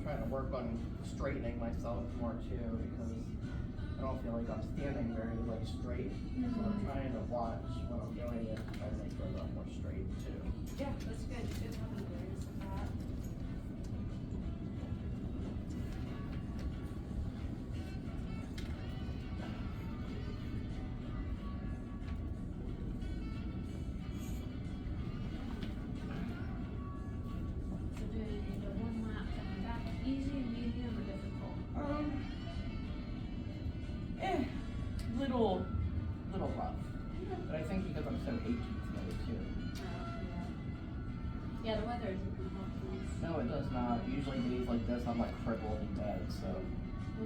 trying to work on straightening myself more too, because I don't feel like I'm standing very like straight. So I'm trying to watch when I'm doing it, try to make sure that I'm more straight too. Yeah, that's good. Good having awareness of that. So doing the one lap coming back, easy, medium, or difficult? Little rough. But I think because I'm so achy today too. Yeah, the weather isn't going to help things. No, it does not. Usually days like this, I'm like crippled in bed, so. Well,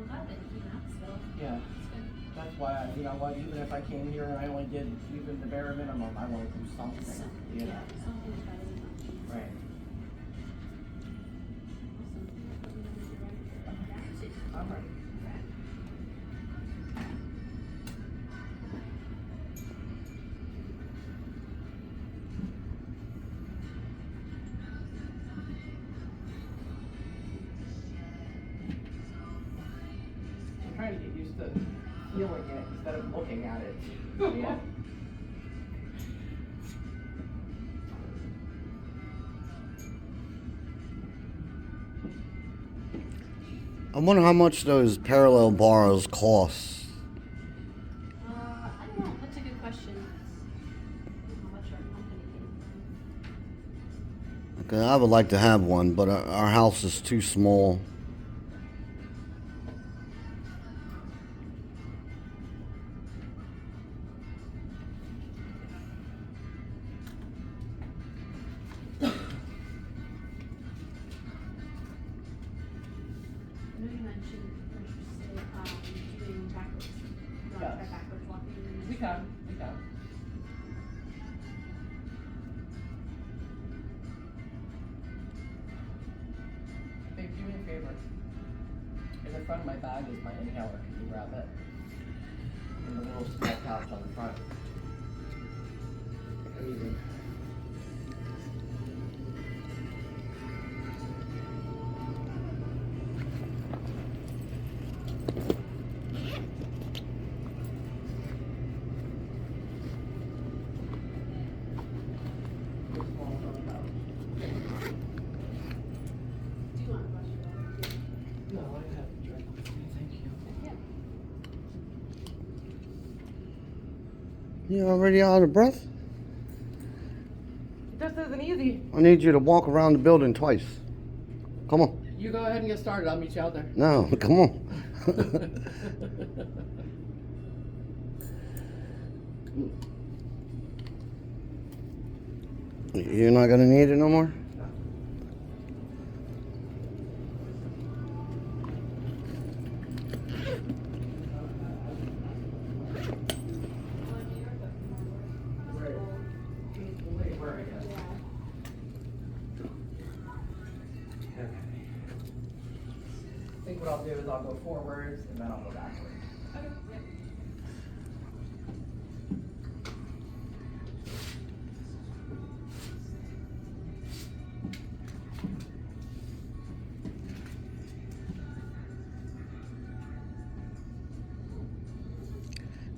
glad that you came out still. Yeah. That's good. That's why, you know what, even if I came here and I only did even the bare minimum, I want to do something. You know? Yeah, something's better than nothing. Right. Awesome. I'm ready. I'm trying to get used to feeling it instead of looking at it. Yeah. I wonder how much those parallel bars cost. I don't know. That's a good question. How much our company came from. Okay, I would like to have one, but our house is too small. I know you mentioned interested doing backwards. You want to try Yes. backwards walking? We can. Babe, do me a favor. In the front of my bag is my inhaler. Can you grab it? In the little small pouch on the front. Amazing. Do you want to brush your water? No, I have a drink with me, thank you. Yeah. You already out of breath? This isn't easy. I need you to walk around the building twice. Come on. You go ahead and get started. I'll meet you out there. No, come on. You're not gonna need it no more? Where I guess. Yeah. I think what I'll do is I'll go forwards and then I'll go backwards. Okay. Yep.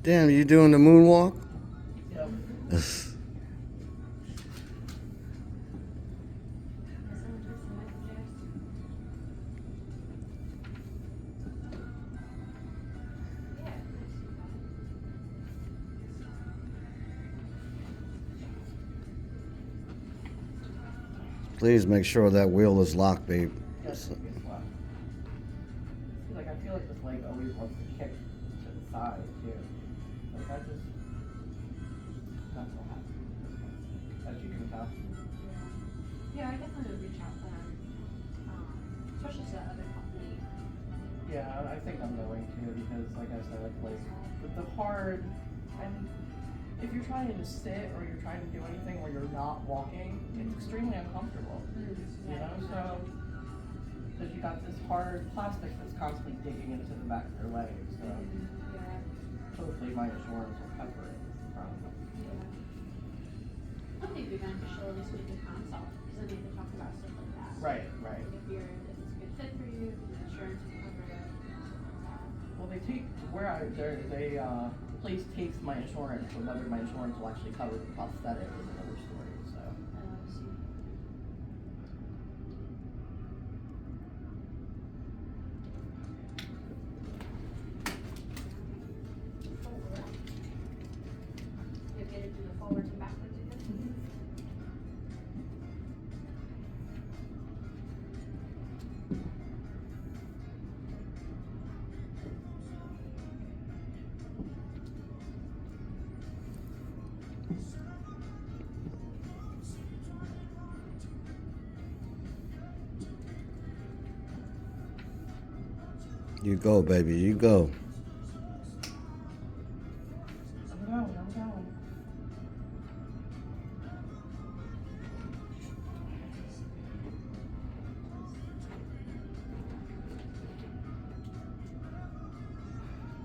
Damn, you doing the moonwalk? Yep. Please make sure that wheel is locked, babe. Yes, it's left. Like I feel like this leg always wants to kick to the side too. Like I just not so happy. As you can tell. Yeah, I definitely would reach out to them, especially to that other company. Yeah, I think I'm going to because like I said, like with the hard and if you're trying to sit or you're trying to do anything where you're not walking, it's extremely uncomfortable. You know, so because you got this hard plastic that's constantly digging into the back of your leg. So Yeah. hopefully my insurance will cover it. I think it'd be beneficial at least with the consult, because then they can talk about stuff like that. Right. If it's a good fit for you, they take the place takes my insurance, but whether my insurance will actually cover the prosthetic is another story. So. See. You get it do the forwards and backwards again? You go, baby. You go. I'm going.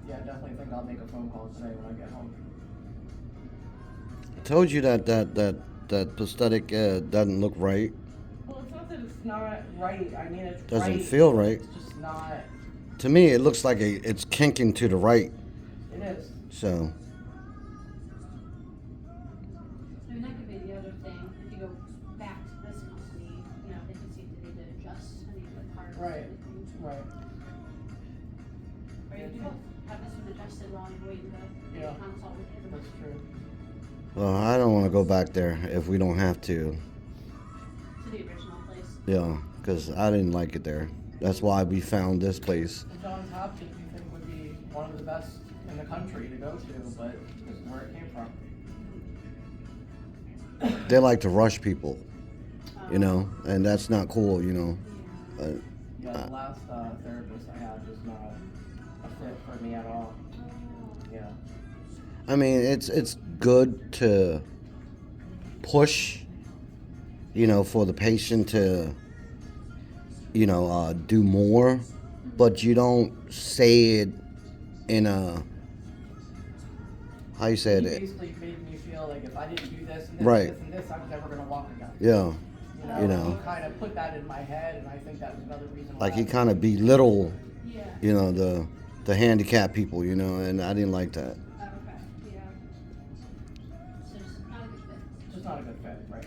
Yeah, I definitely think I'll make a phone call today when I get home. I told you that prosthetic doesn't look right. Well, it's not that it's not right. I mean, it's Doesn't right, feel but right. It's just not. To me, it looks like it's kinking to the right. It is. So. I mean, that could be the other thing. If you go back to this company, you know, they can see if they need to adjust any of the parts. Right. Or Right. you can both have this one adjusted while you're waiting to Yeah. consult with him. That's true. Well, I don't want to go back there if we don't have to. To the original place. Yeah, because I didn't like it there. That's why we found this place. And Johns Hopkins, you think, would be one of the best in the country to go to, but this is where it came from. They like to rush people, you know, and that's not cool, you know. Yeah, the last therapist I had was not a fit for me at all. Yeah. I mean, it's good to push, you know, for the patient to, you know, do more, but you don't say it in a, how you say He it? basically made me feel like if I didn't do this and this Right. and this and this, I was never going to walk again. Yeah, You know, you know. He kind of put that in my head, and I think that was another reason why. Like he kind of belittle, Yeah. you know, the handicapped people, you know, and I didn't like that. Oh, okay. Yeah. So just not a good fit. It's just not a good fit, right?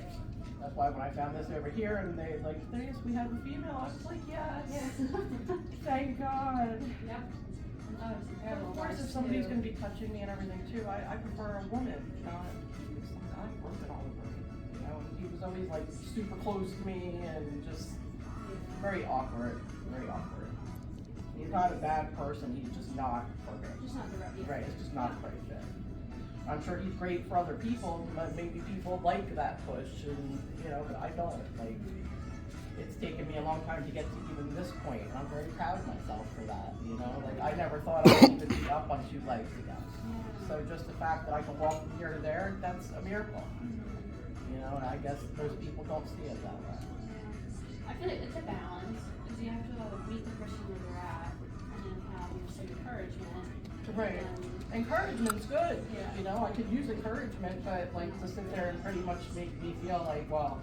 That's why when I found this over here, and they like, yes, we have a female, I was like, yes, thank God. Yep. Oh, it's And terrible. of course, if somebody's going to be touching me and everything too, I prefer a woman, not some guy working all over me. You know, he was always like super close to me and just very awkward, very awkward. He's not a bad person, he's just not for me. Just not the right. Yeah. Right, it's just not the right fit. I'm sure he's great for other people, but maybe people like that push, and you know, but I don't. Like, it's taken me a long time to get to even this point, and I'm very proud of myself for that. You know, like I never thought I would even be up on two legs again. So just the fact that I can walk from here to there, that's a miracle. You know, and I guess most people don't see it that way. I feel like it's a balance because you have to meet the person where they're at and then have some encouragement. Right. And Encouragement's good. Yeah. You know, I could use encouragement, but like to sit there and pretty much make me feel like, well,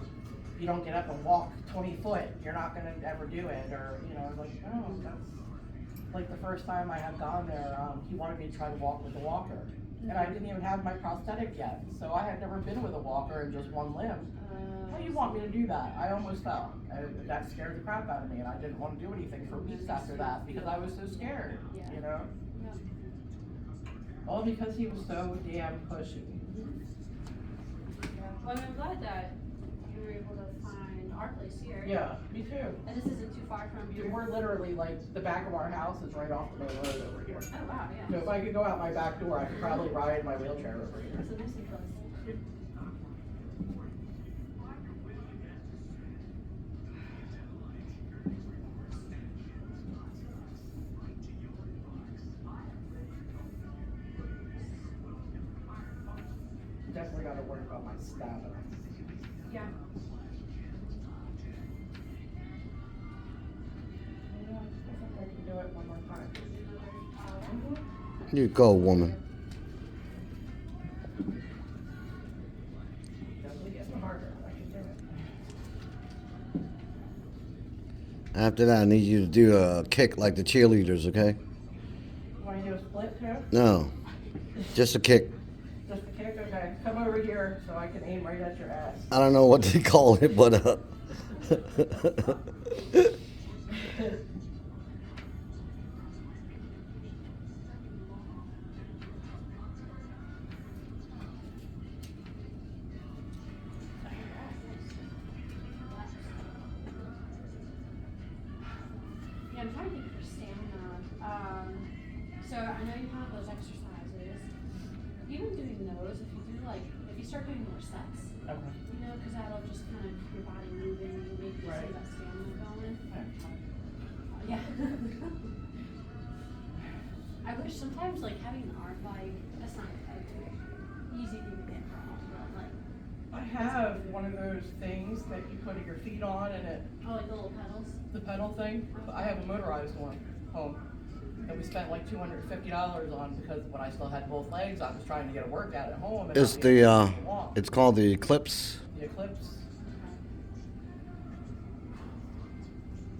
you don't get up and walk 20 foot, you're not gonna ever do it, or you know, like, oh, that's like the first time I had gone there, he wanted me to try to walk with a walker, and I didn't even have my prosthetic yet, so I had never been with a walker in just one limb. How do you want me to do that? I almost fell. That scared the crap out of me, and I didn't want to do anything for weeks after that because I was so scared. Yeah. You know. yeah. All because he was so damn pushy. Well, I'm glad that you were able to find our place here. Yeah, me too. And this isn't too far from Dude, your. we're literally like, the back of our house is right off the main road over here. Oh wow, yeah. So if I could go out my back door, I could probably ride my wheelchair over here. It's a nice and close. Definitely gotta worry about my stamina. Yeah. Yeah, I think I can do it one more time. You go, woman. Definitely getting harder. I can do it. After that, I need you to do a kick like the cheerleaders, okay? Why a split too? No, just a kick. Just a kick? Okay. Come over here so I can aim right at your ass. I don't know what they call it, but Yeah, I'm trying to think for stamina. So I know you have those exercises. Even doing those, if you do if you start doing more sets, Okay. you know, because that'll just kind of keep your body moving and make you Right. see that stamina going. Okay. Yeah. I wish sometimes having an arm bike, that's not an easy thing to get from, but I have one of those things that you put your feet on and it, the little pedals. the pedal thing. I have a motorized one home that we spent like $250 on because when I still had both legs, I was trying to get a workout at home. And it's not be able the to walk. it's called the Eclipse. The Eclipse.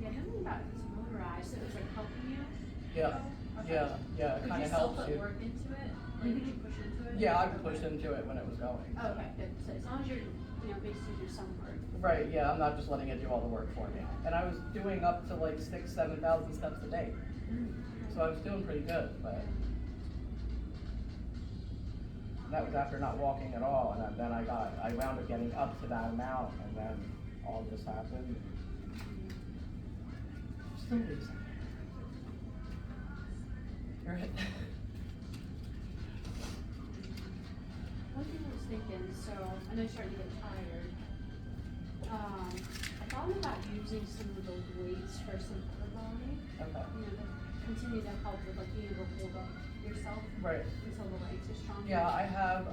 Yeah, something about it's motorized, so it was helping you. Yeah. Okay. Yeah. It Would kind you of still helps put you. work into it? Did you push into it? Yeah, I pushed into it when it was going. Oh, okay, good. So as long as you're, basically do some work. Right, yeah, I'm not just letting it do all the work for me. And I was doing up to 6,000-7,000 steps a day. So I was doing pretty good, but that was after not walking at all. And then I wound up getting up to that amount, and then all this happened. Still losing. Right. One thing I was thinking, so I know you're starting to get tired. I thought about using some of those weights for some upper body. Okay. To continue to help with being able to hold up yourself Right. until the legs are stronger. Yeah, I have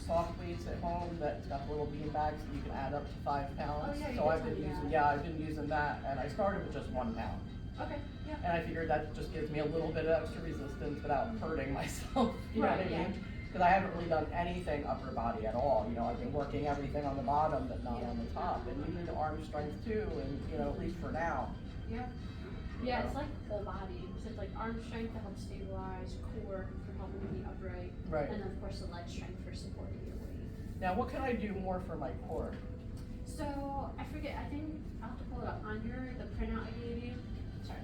soft weights at home that's got little bean bags that you can add up to 5 pounds. Oh, yeah, you So did I've been tell me using, that. I've been using that, and I started with just 1 pound. Okay, yeah. And I figured that just gives me a little bit of extra resistance without hurting myself. You know Right, what I yeah. mean? Because I haven't really done anything upper body at all. I've been working everything on the bottom, but not on the top. And you need arm strength too, and at least for now. Yeah. Yeah, it's whole body. So it's arm strength to help stabilize, core for helping you be upright. Right. And then of course the leg strength for supporting your weight. Now, what can I do more for my core? So I forget, I think I'll have to pull it up on the printout I gave you. Sorry.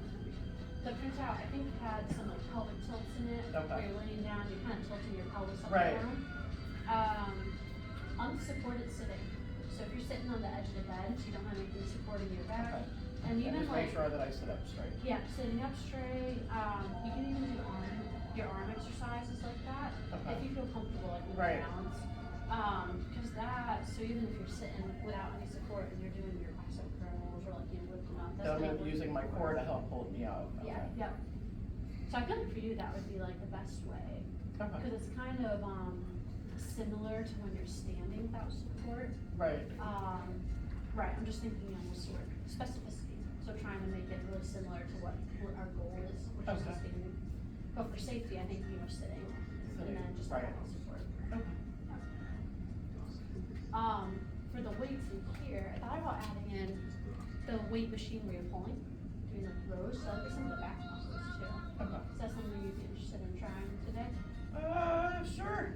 The printout I think had some pelvic tilts in it. Okay. Where you're laying down, you're kind of tilting your pelvis up Right. and down. Unsupported sitting. So if you're sitting on the edge of the bed, so you don't have anything supporting your back. Okay. And even just make sure that I sit up straight. Yeah, sitting up straight. You can even do your arm exercises like that Okay. if you feel comfortable with Right. balance. Because so even if you're sitting without any support and you're doing your bicep curls or lifting up, that's So I'm gonna gonna be work using my your core to help hold me up. Okay. Yeah, yep. So I feel like for you that would be the best way Okay. because it's kind of similar to when you're standing without support. Right. Right. I'm just thinking almost sort of specificity. So trying to make it really similar to what our goal is, which is Okay. standing. But for safety, I think sitting, and then just Right. having support. Okay. For the weights in here, I thought about adding in the weight machine where you're pulling, doing rows, so like some of the back muscles too. Okay. Is that something you'd be interested in trying today? Sure.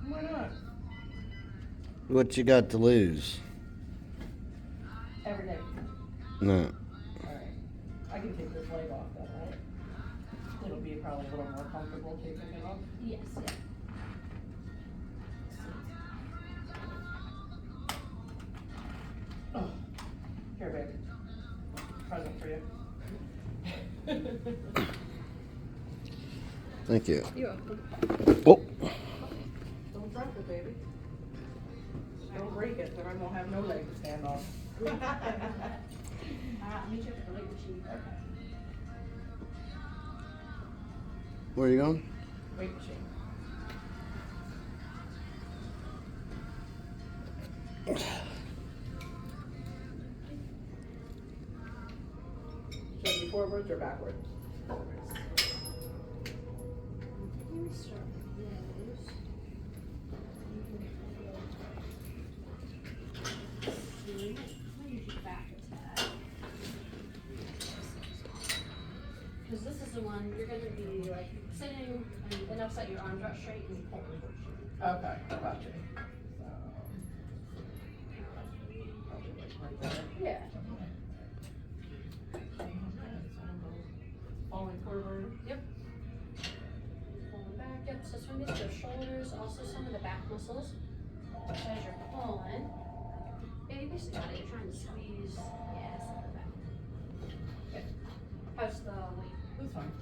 Why not? What you got to lose? Every day. No. Alright. I can take this leg off then, right? It'll be probably a little more comfortable taking it off. Yes, yeah. Oh. Here, babe. Present for you. Thank you. You're welcome. Oh. Don't drop it, baby. Don't break it, then I won't have no leg to stand on. I'll meet you at the weight machine. Okay. Where are you going? Weight machine. Should it be forwards or backwards? Let me start with those. See, I'm usually back a tad. Because this is the one, you're gonna be like sitting and enough that your arms are straight and pull towards you. Okay, gotcha. So, probably like right there. Yeah. Falling forward. Yep. Pulling back. Yep. So swing these to your shoulders, also some of the back muscles. As you're pulling. Yeah, you basically got it. You're trying to squeeze. Yeah, some of the back. Good. How's the weight? That's fine.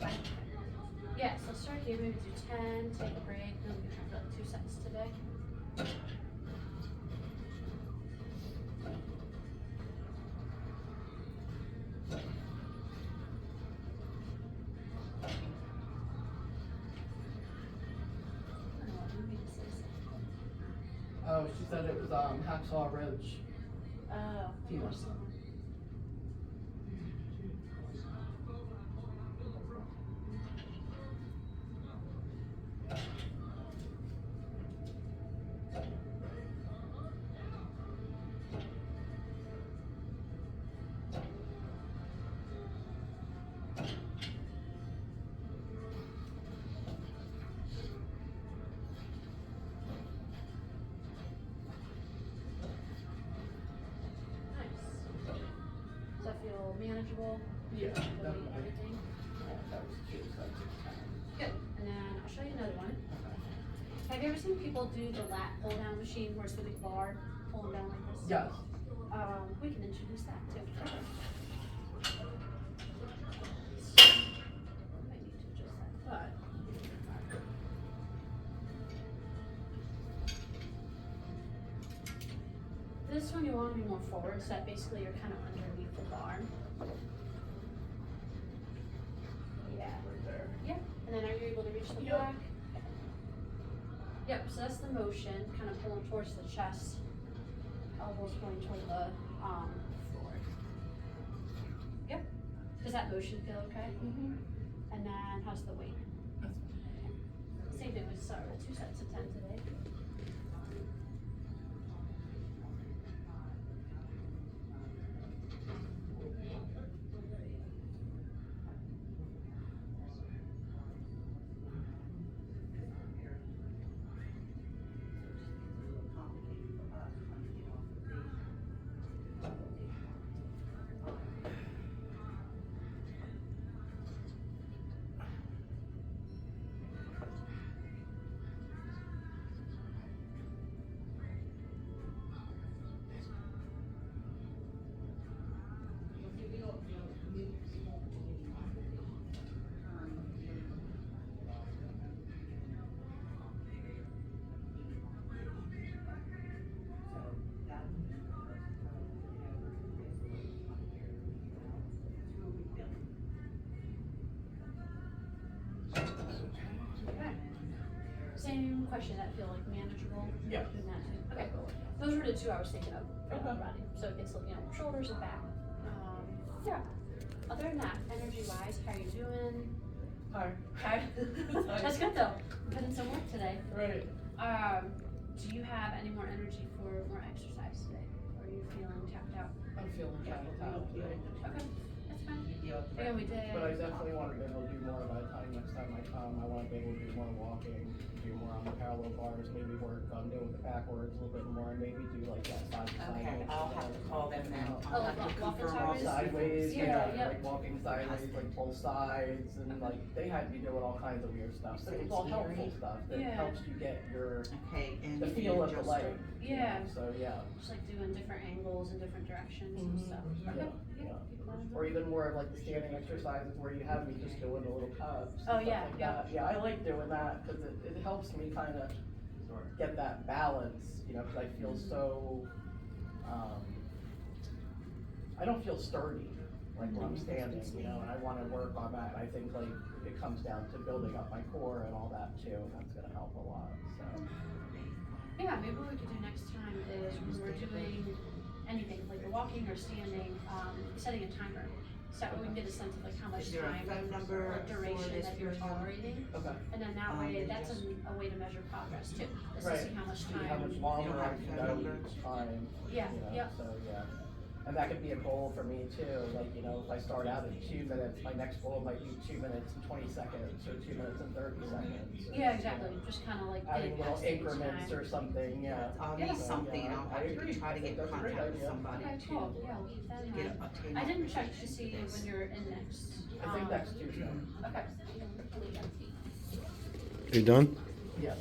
Yeah, so start here, maybe do 10, take a break, then we can try for like 2 sets today. Oh, she said it was Hacksaw Ridge. Oh, Team. Does that feel manageable? Yeah, The weight, definitely. everything? That was 2 sets of 10. Good. And then I'll show you another one. Okay. Have you ever seen people do the lat pull down machine where it's the big bar pulling down like this? Yes. We can introduce that too. Might need to adjust that, but this one you want to be more forward, so that basically you're kind of underneath the bar. Yeah. Right there. Yep. And then are you able to reach the Yep. back? Yep. So that's the motion, kind of pulling towards the chest. Elbows going toward the floor. Yep. Does that motion feel okay? Mm-hmm. And then how's the weight? That's Same thing with 2 sets of 10 today. Okay. Same question, that feel like manageable? Yeah. Doing that too? Okay. Those were the 2 I was thinking of for Okay. everybody. So it gets, shoulders and back. Yeah. Other than that, energy wise, how are you doing? Hi. Tired? That's good though. I'm putting some work today. Right. Do you have any more energy for more exercise today? Or are you feeling tapped out? I'm feeling kind of tired today. Okay, that's fine. Again, we did. But I definitely want to be able to do more by the time next time I come. I want to be able to do more walking, do more on the parallel bars, maybe work on doing the backwards a little bit more, and maybe do like that side to side. Okay, I'll have to call them now. Oh, I'll like have to walking confirm all sideways? Sideways, Yeah, yeah, yep. like walking sideways, like both sides, and like they had me doing all kinds of weird stuff. But it's all helpful stuff that Yeah. helps you get your Okay, and the you feel of the adjust leg. it. you know, Yeah. So yeah. Just like doing different angles and different directions and Mhm. stuff. Yeah, Okay. yeah. Keep going. Or even more of like the standing exercises where you have me just doing the little cups. and Oh, stuff yeah, like yeah. that. Yeah, I like doing that because it helps me kind of get that balance, because I feel so, I don't feel sturdy, like when I'm standing, and I want to work on that. I think like it comes down to building up my core and all that too, and that's going to help a lot, so. Yeah, maybe what we could do next time is when we're doing anything, like the walking or standing, setting a timer. So that way we can get a sense of like how much Is there a time phone number or for duration this that you're person? tolerating. Okay. And then that way, that's a way to measure progress too, is to Right. see how much See time. how much longer I can You go don't have each time. Yeah, you know, yep. So, yeah. And that could be a goal for me too, like, you know, if I start out at 2 minutes, my next goal might be 2 minutes and 20 seconds, or 2 minutes and 30 seconds. Yeah, exactly, just kinda like Adding getting little past each increments time. or something, yeah. I'll Yeah. need something, and I'll I have agree. to try to get in That's a great contact with idea. somebody Okay, to cool, yeah, we'll keep that in get mind. a team. I didn't check to see when you're in next. I think next Tuesday. Okay. You done? Yeah.